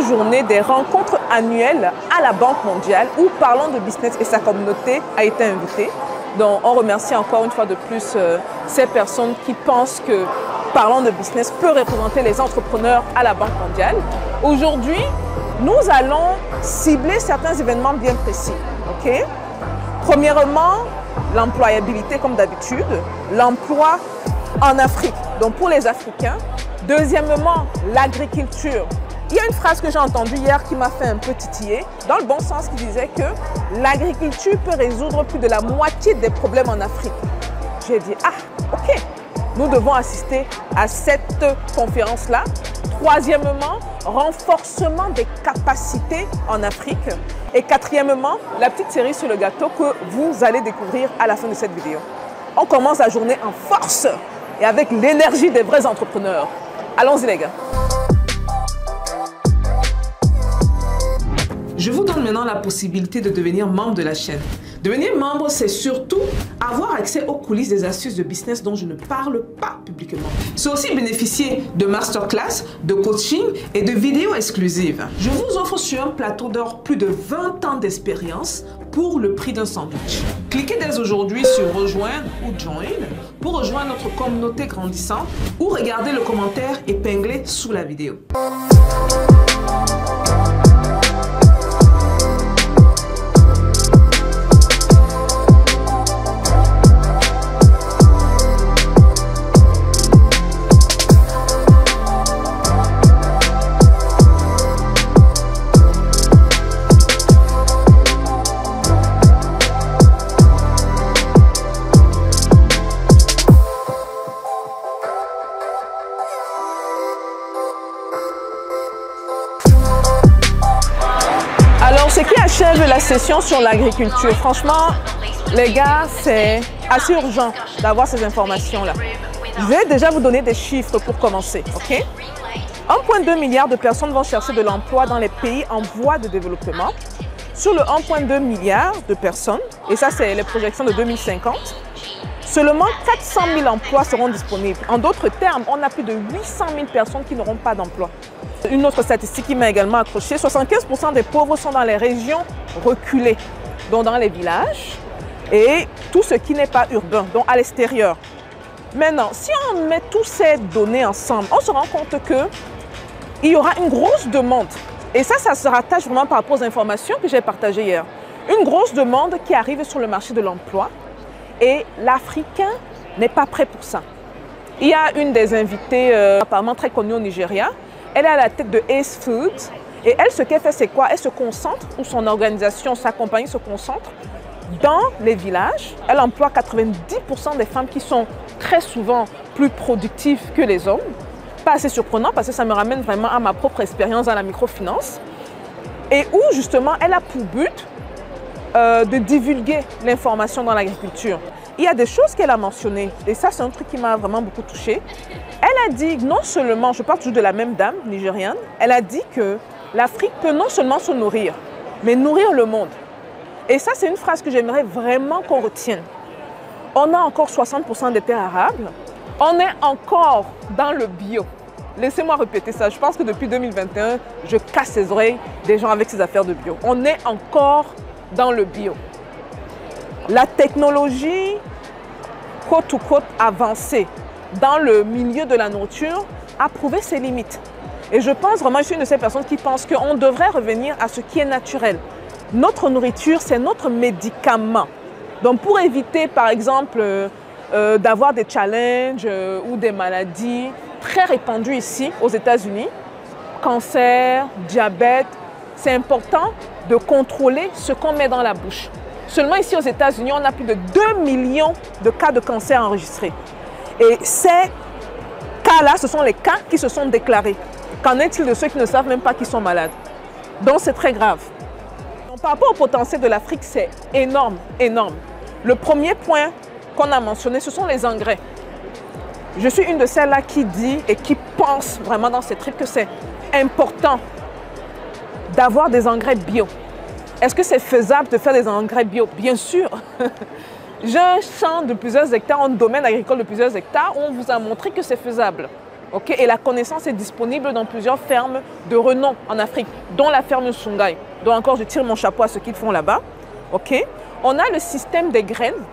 journée des rencontres annuelles à la Banque mondiale où Parlons de Business et sa communauté a été invitée. Donc on remercie encore une fois de plus ces personnes qui pensent que Parlons de Business peut représenter les entrepreneurs à la Banque mondiale. Aujourd'hui, nous allons cibler certains événements bien précis. Okay? Premièrement, l'employabilité comme d'habitude, l'emploi en Afrique, donc pour les Africains. Deuxièmement, l'agriculture. Il y a une phrase que j'ai entendue hier qui m'a fait un peu titiller, dans le bon sens, qui disait que l'agriculture peut résoudre plus de la moitié des problèmes en Afrique. J'ai dit, ah, ok, nous devons assister à cette conférence-là. Troisièmement, renforcement des capacités en Afrique. Et quatrièmement, la petite série sur le gâteau que vous allez découvrir à la fin de cette vidéo. On commence la journée en force et avec l'énergie des vrais entrepreneurs. Allons-y les gars. Je vous donne maintenant la possibilité de devenir membre de la chaîne. Devenir membre, c'est surtout avoir accès aux coulisses des astuces de business dont je ne parle pas publiquement. C'est aussi bénéficier de masterclass, de coaching et de vidéos exclusives. Je vous offre sur un plateau d'or plus de 20 ans d'expérience pour le prix d'un sandwich. Cliquez dès aujourd'hui sur rejoindre ou join pour rejoindre notre communauté grandissante ou regardez le commentaire épinglé sous la vidéo. Ce qui achève la session sur l'agriculture, franchement, les gars, c'est assez urgent d'avoir ces informations-là. Je vais déjà vous donner des chiffres pour commencer, ok? 1,2 milliard de personnes vont chercher de l'emploi dans les pays en voie de développement. Sur le 1,2 milliard de personnes, et ça c'est les projections de 2050, seulement 400 000 emplois seront disponibles. En d'autres termes, on a plus de 800 000 personnes qui n'auront pas d'emploi. Une autre statistique qui m'a également accroché, 75% des pauvres sont dans les régions reculées, donc dans les villages, et tout ce qui n'est pas urbain, donc à l'extérieur. Maintenant, si on met toutes ces données ensemble, on se rend compte qu'il y aura une grosse demande. Et ça se rattache vraiment par rapport aux informations que j'ai partagées hier. Une grosse demande qui arrive sur le marché de l'emploi et l'Africain n'est pas prêt pour ça. Il y a une des invitées apparemment très connue au Nigeria. Elle est à la tête de Ace Foods et elle, ce qu'elle fait, c'est quoi? Elle se concentre, ou son organisation, sa compagnie se concentre dans les villages. Elle emploie 90% des femmes qui sont très souvent plus productives que les hommes. Pas assez surprenant parce que ça me ramène vraiment à ma propre expérience dans la microfinance. Et où justement, elle a pour but de divulguer l'information dans l'agriculture. Il y a des choses qu'elle a mentionnées et ça, c'est un truc qui m'a vraiment beaucoup touchée. Elle a dit, non seulement, je parle toujours de la même dame nigériane, elle a dit que l'Afrique peut non seulement se nourrir, mais nourrir le monde. Et ça, c'est une phrase que j'aimerais vraiment qu'on retienne. On a encore 60% des terres arables, on est encore dans le bio. Laissez-moi répéter ça, je pense que depuis 2021, je casse les oreilles des gens avec ces affaires de bio. On est encore dans le bio. La technologie, côte à côte avancée, dans le milieu de la nourriture, a prouvé ses limites. Et je pense vraiment, je suis une de ces personnes qui pensent qu'on devrait revenir à ce qui est naturel. Notre nourriture, c'est notre médicament. Donc pour éviter, par exemple, d'avoir des challenges ou des maladies très répandues ici aux États-Unis, cancer, diabète, c'est important de contrôler ce qu'on met dans la bouche. Seulement ici aux États-Unis, on a plus de 2 millions de cas de cancer enregistrés. Et ces cas-là, ce sont les cas qui se sont déclarés. Qu'en est-il de ceux qui ne savent même pas qu'ils sont malades? Donc c'est très grave. Donc, par rapport au potentiel de l'Afrique, c'est énorme, énorme. Le premier point qu'on a mentionné, ce sont les engrais. Je suis une de celles-là qui dit et qui pense vraiment dans ces trucs que c'est important d'avoir des engrais bio. Est-ce que c'est faisable de faire des engrais bio? Bien sûr. J'ai un champ de plusieurs hectares, un domaine agricole de plusieurs hectares où on vous a montré que c'est faisable. Okay? Et la connaissance est disponible dans plusieurs fermes de renom en Afrique, dont la ferme Sungai. Donc encore, je tire mon chapeau à ce qu'ils font là-bas. Okay? On a le système des graines,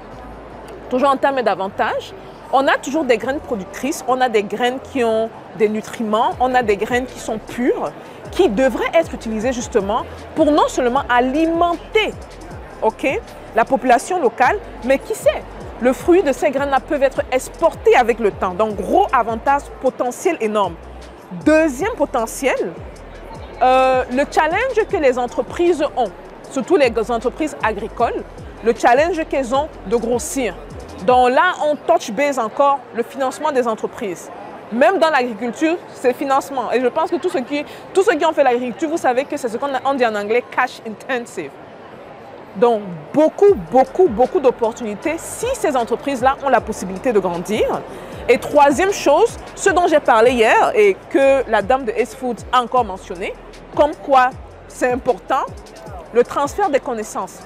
toujours en termes d'avantages. On a toujours des graines productrices, on a des graines qui ont des nutriments, on a des graines qui sont pures, qui devraient être utilisées justement pour non seulement alimenter la population locale, mais qui sait, le fruit de ces graines-là peuvent être exportés avec le temps. Donc, gros avantage potentiel énorme. Deuxième potentiel, le challenge que les entreprises ont, surtout les entreprises agricoles, le challenge qu'elles ont de grossir. Donc là, on touch base encore le financement des entreprises. Même dans l'agriculture, c'est le financement. Et je pense que tous ceux qui ont fait l'agriculture, vous savez que c'est ce qu'on dit en anglais cash intensive. Donc, beaucoup d'opportunités si ces entreprises-là ont la possibilité de grandir. Et troisième chose, ce dont j'ai parlé hier et que la dame de Ace Foods a encore mentionné, comme quoi c'est important, le transfert des connaissances.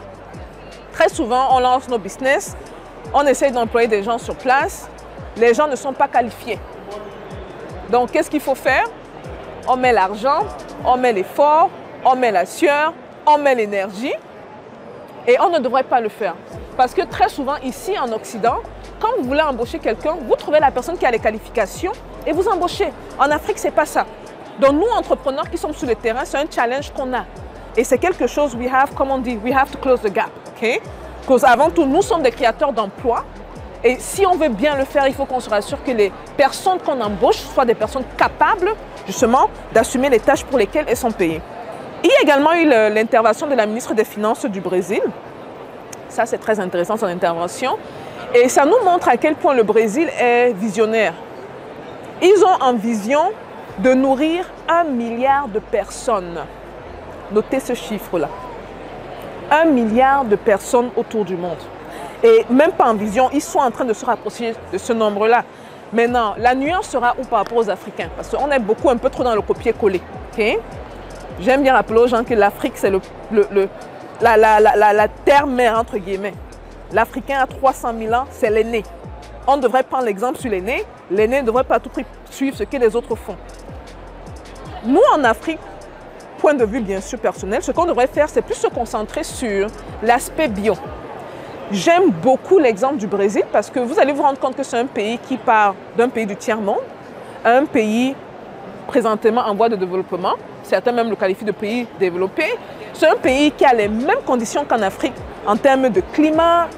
Très souvent, on lance nos business, on essaye d'employer des gens sur place, les gens ne sont pas qualifiés. Donc, qu'est-ce qu'il faut faire? On met l'argent, on met l'effort, on met la sueur, on met l'énergie. Et on ne devrait pas le faire. Parce que très souvent, ici en Occident, quand vous voulez embaucher quelqu'un, vous trouvez la personne qui a les qualifications et vous embauchez. En Afrique, ce n'est pas ça. Donc nous, entrepreneurs qui sommes sur le terrain, c'est un challenge qu'on a. Et c'est quelque chose, comme on dit, we have to close the gap. Okay? Parce qu'avant tout, nous sommes des créateurs d'emplois. Et si on veut bien le faire, il faut qu'on se rassure que les personnes qu'on embauche soient des personnes capables, justement, d'assumer les tâches pour lesquelles elles sont payées. Il y a également eu l'intervention de la ministre des Finances du Brésil. Ça, c'est très intéressant, son intervention. Et ça nous montre à quel point le Brésil est visionnaire. Ils ont en vision de nourrir 1 milliard de personnes. Notez ce chiffre-là. 1 milliard de personnes autour du monde. Et même pas en vision, ils sont en train de se rapprocher de ce nombre-là. Maintenant, la nuance sera où par rapport aux Africains? Parce qu'on est beaucoup un peu trop dans le copier-coller. Okay? J'aime bien rappeler aux gens que l'Afrique, c'est la terre-mère, entre guillemets. L'Africain à 300 000 ans, c'est l'aîné. On devrait prendre l'exemple sur l'aîné. L'aîné ne devrait pas à tout prix suivre ce que les autres font. Nous, en Afrique, point de vue bien sûr personnel, ce qu'on devrait faire, c'est plus se concentrer sur l'aspect bio. J'aime beaucoup l'exemple du Brésil parce que vous allez vous rendre compte que c'est un pays qui part d'un pays du tiers-monde, un pays présentement en voie de développement. Certains même le qualifient de pays développé. C'est un pays qui a les mêmes conditions qu'en Afrique en termes de climat,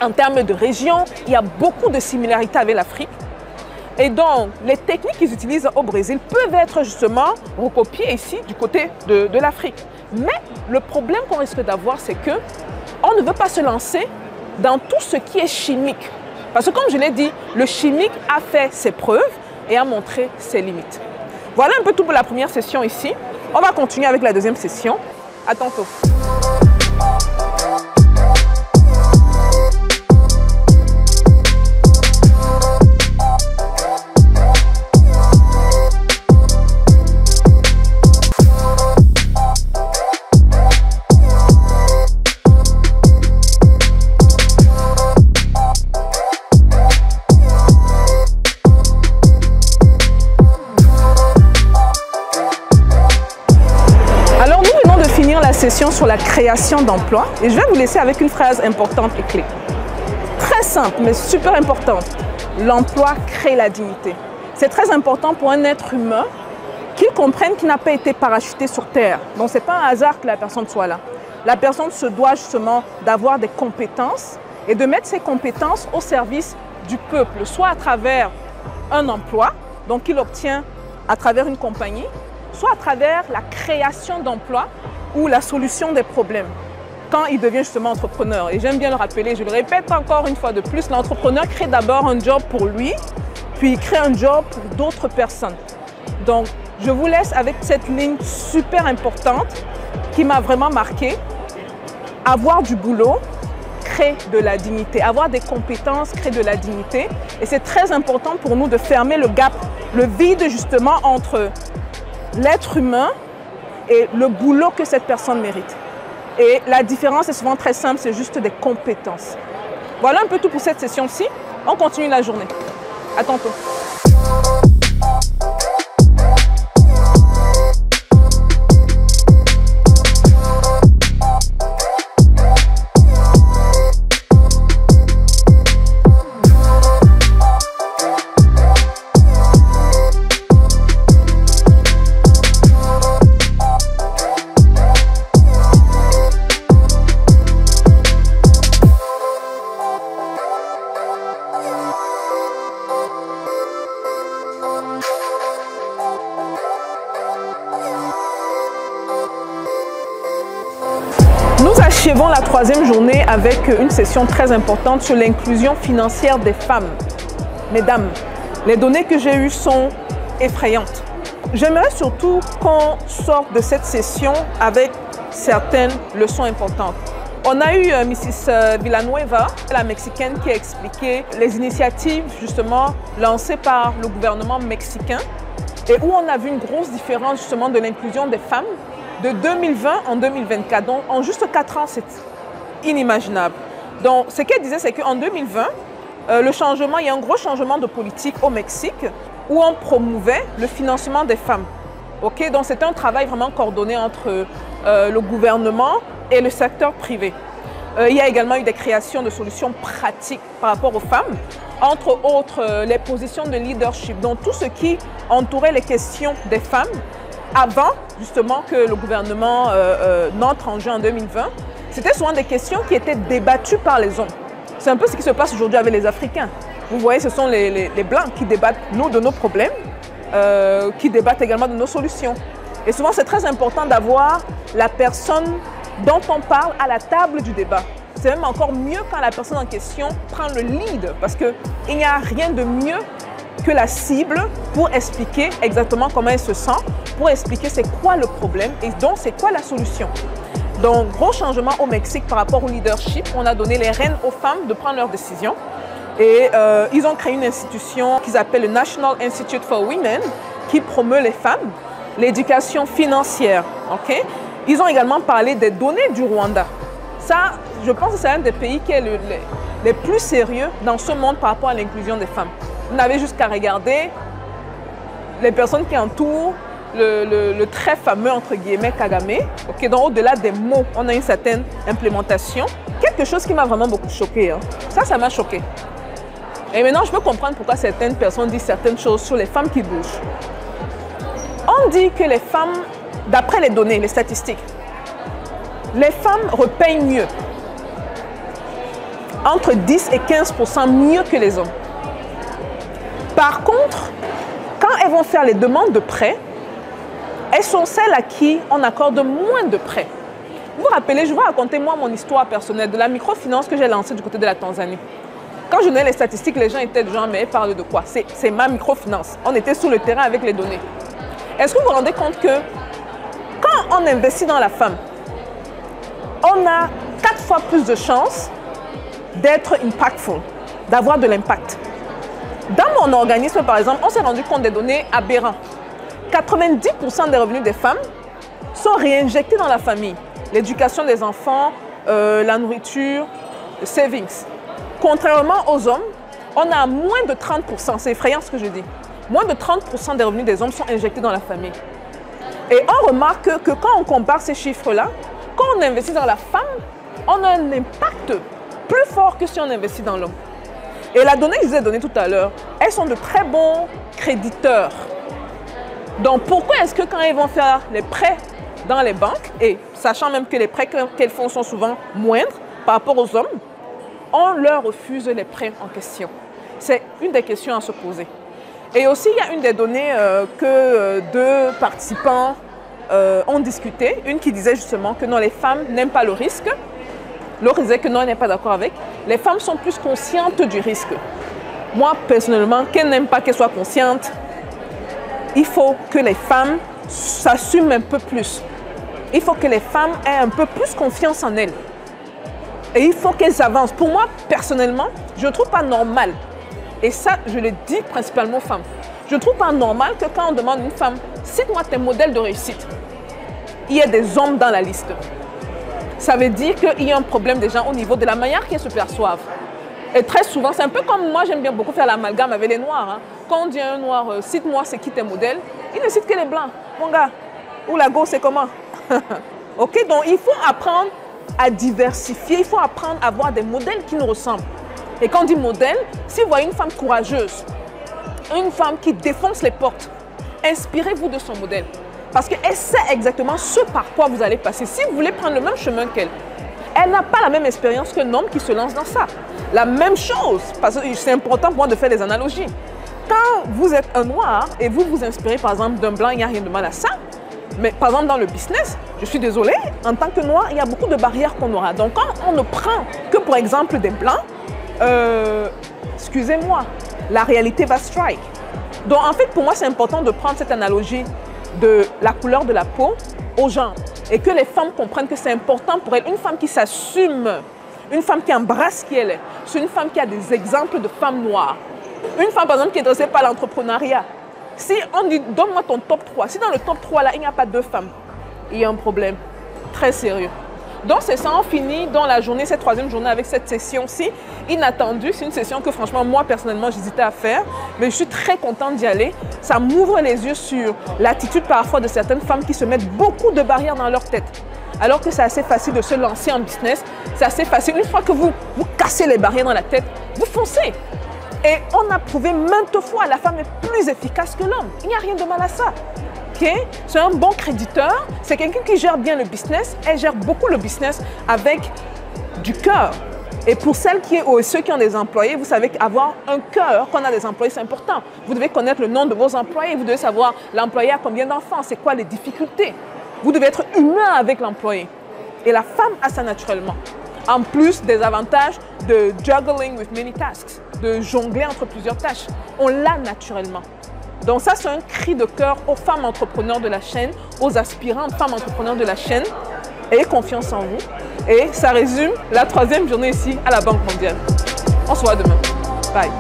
en termes de région. Il y a beaucoup de similarités avec l'Afrique. Et donc, les techniques qu'ils utilisent au Brésil peuvent être justement recopiées ici du côté de l'Afrique. Mais le problème qu'on risque d'avoir, c'est qu'on ne veut pas se lancer dans tout ce qui est chimique. Parce que comme je l'ai dit, le chimique a fait ses preuves et a montré ses limites. Voilà un peu tout pour la première session ici. On va continuer avec la deuxième session. À tantôt. Session sur la création d'emplois et je vais vous laisser avec une phrase importante et clé. Très simple mais super importante. L'emploi crée la dignité. C'est très important pour un être humain qu'il comprenne qu'il n'a pas été parachuté sur terre. Donc ce n'est pas un hasard que la personne soit là. La personne se doit justement d'avoir des compétences et de mettre ses compétences au service du peuple, soit à travers un emploi, donc qu'il obtient à travers une compagnie, soit à travers la création d'emplois ou la solution des problèmes, quand il devient justement entrepreneur. Et j'aime bien le rappeler, je le répète encore une fois de plus, l'entrepreneur crée d'abord un job pour lui, puis il crée un job pour d'autres personnes. Donc, je vous laisse avec cette ligne super importante qui m'a vraiment marquée. Avoir du boulot crée de la dignité. Avoir des compétences crée de la dignité. Et c'est très important pour nous de fermer le gap, le vide justement entre l'être humain et le boulot que cette personne mérite. Et la différence est souvent très simple, c'est juste des compétences. Voilà un peu tout pour cette session-ci. On continue la journée. À tantôt. achevons la troisième journée avec une session très importante sur l'inclusion financière des femmes. Mesdames, les données que j'ai eues sont effrayantes. J'aimerais surtout qu'on sorte de cette session avec certaines leçons importantes. On a eu Mrs. Villanueva, la Mexicaine, qui a expliqué les initiatives justement lancées par le gouvernement mexicain et où on a vu une grosse différence justement de l'inclusion des femmes de 2020 en 2024. Donc en juste 4 ans, c'est inimaginable. Donc ce qu'elle disait, c'est qu'en 2020, il y a un gros changement de politique au Mexique où on promouvait le financement des femmes. Okay? Donc c'était un travail vraiment coordonné entre le gouvernement et le secteur privé. Il y a également eu des créations de solutions pratiques par rapport aux femmes, entre autres les positions de leadership, donc tout ce qui entourait les questions des femmes avant justement que le gouvernement n'entre en jeu en 2020. C'était souvent des questions qui étaient débattues par les hommes. C'est un peu ce qui se passe aujourd'hui avec les Africains. Vous voyez, ce sont les Blancs qui débattent de nos problèmes, qui débattent également de nos solutions. Et souvent, c'est très important d'avoir la personne dont on parle à la table du débat. C'est même encore mieux quand la personne en question prend le lead, parce qu'il n'y a rien de mieux que la cible pour expliquer exactement comment elle se sent, pour expliquer c'est quoi le problème et donc c'est quoi la solution. Donc, gros changement au Mexique par rapport au leadership. On a donné les rênes aux femmes de prendre leurs décisions. Et ils ont créé une institution qu'ils appellent le National Institute for Women, qui promeut les femmes, l'éducation financière. Okay? Ils ont également parlé des données du Rwanda. Ça, je pense que c'est un des pays qui est les plus sérieux dans ce monde par rapport à l'inclusion des femmes. Vous n'avez juste qu'à regarder les personnes qui entourent le très fameux, entre guillemets, Kagame. Okay? Donc, au-delà des mots, on a une certaine implémentation. Quelque chose qui m'a vraiment beaucoup choquée. Hein. Ça m'a choquée. Et maintenant, je peux comprendre pourquoi certaines personnes disent certaines choses sur les femmes qui bougent. On dit que les femmes, d'après les données, les statistiques, les femmes repayent mieux. Entre 10 et 15% mieux que les hommes. Par contre, quand elles vont faire les demandes de prêts, elles sont celles à qui on accorde moins de prêts. Vous vous rappelez, je vais raconter moi mon histoire personnelle de la microfinance que j'ai lancée du côté de la Tanzanie. Quand je donnais les statistiques, les gens étaient du genre, mais elle parle de quoi? C'est ma microfinance. On était sur le terrain avec les données. Est-ce que vous vous rendez compte que quand on investit dans la femme, on a 4 fois plus de chances d'être impactful, d'avoir de l'impact. Dans mon organisme, par exemple, on s'est rendu compte des données aberrantes. 90% des revenus des femmes sont réinjectés dans la famille. L'éducation des enfants, la nourriture, le savings. Contrairement aux hommes, on a moins de 30%, c'est effrayant ce que je dis, moins de 30% des revenus des hommes sont injectés dans la famille. Et on remarque que quand on compare ces chiffres-là, quand on investit dans la femme, on a un impact plus fort que si on investit dans l'homme. Et la donnée que je vous ai donnée tout à l'heure, elles sont de très bons créditeurs. Donc pourquoi est-ce que quand elles vont faire les prêts dans les banques, et sachant même que les prêts qu'elles font sont souvent moindres par rapport aux hommes, on leur refuse les prêts en question? C'est une des questions à se poser. Et aussi, il y a une des données que 2 participants ont discuté. Une qui disait justement que non, les femmes n'aiment pas le risque. L'autre disait que non, elle n'est pas d'accord avec. Les femmes sont plus conscientes du risque. Moi, personnellement, qu'elles n'aiment pas qu'elles soient conscientes, il faut que les femmes s'assument un peu plus. Il faut que les femmes aient un peu plus confiance en elles. Et il faut qu'elles avancent. Pour moi, personnellement, je ne trouve pas normal. Et ça, je le dis principalement aux femmes. Je ne trouve pas normal que quand on demande à une femme, cite-moi tes modèles de réussite, il y ait des hommes dans la liste. Ça veut dire qu'il y a un problème déjà au niveau de la manière qu'elles se perçoivent. Et très souvent, c'est un peu comme moi, j'aime bien beaucoup faire l'amalgame avec les noirs. Hein. Quand on dit à un noir, cite-moi c'est qui tes modèles, il ne cite que les blancs. Mon gars, ou la go, c'est comment? Ok, donc il faut apprendre à diversifier, il faut apprendre à avoir des modèles qui nous ressemblent. Et quand on dit modèle, si vous voyez une femme courageuse, une femme qui défonce les portes, inspirez-vous de son modèle. Parce qu'elle sait exactement ce par quoi vous allez passer. Si vous voulez prendre le même chemin qu'elle, elle n'a pas la même expérience qu'un homme qui se lance dans ça. La même chose, parce que c'est important pour moi de faire des analogies. Quand vous êtes un noir et vous vous inspirez par exemple d'un blanc, il n'y a rien de mal à ça. Mais par exemple, dans le business, je suis désolée, en tant que noir, il y a beaucoup de barrières qu'on aura. Donc, quand on ne prend que, par exemple, des blancs, excusez-moi, la réalité va strike. Donc, en fait, pour moi, c'est important de prendre cette analogie de la couleur de la peau aux gens et que les femmes comprennent que c'est important pour elles. Une femme qui s'assume, une femme qui embrasse qui elle est, c'est une femme qui a des exemples de femmes noires. Une femme, par exemple, qui est intéressée par l'entrepreneuriat. Si on dit, donne-moi ton top 3, si dans le top 3, là, il n'y a pas 2 femmes, il y a un problème très sérieux. Donc, c'est ça, on finit dans la journée, cette 3e journée, avec cette session-ci, inattendue. C'est une session que, franchement, moi, personnellement, j'hésitais à faire, mais je suis très contente d'y aller. Ça m'ouvre les yeux sur l'attitude, parfois, de certaines femmes qui se mettent beaucoup de barrières dans leur tête. Alors que c'est assez facile de se lancer en business, c'est assez facile. Une fois que vous cassez les barrières dans la tête, vous foncez. Et on a prouvé maintes fois, la femme est plus efficace que l'homme. Il n'y a rien de mal à ça. Okay? C'est un bon créditeur, c'est quelqu'un qui gère bien le business. Elle gère beaucoup le business avec du cœur. Et pour celles ou ceux qui ont des employés, vous savez qu'avoir un cœur quand on a des employés, c'est important. Vous devez connaître le nom de vos employés, vous devez savoir l'employé a combien d'enfants, c'est quoi les difficultés. Vous devez être humain avec l'employé. Et la femme a ça naturellement. En plus des avantages de juggling with many tasks, de jongler entre plusieurs tâches. On l'a naturellement. Donc ça, c'est un cri de cœur aux femmes entrepreneurs de la chaîne, aux aspirantes femmes entrepreneurs de la chaîne. Ayez confiance en vous. Et ça résume la 3e journée ici à la Banque mondiale. On se voit demain. Bye.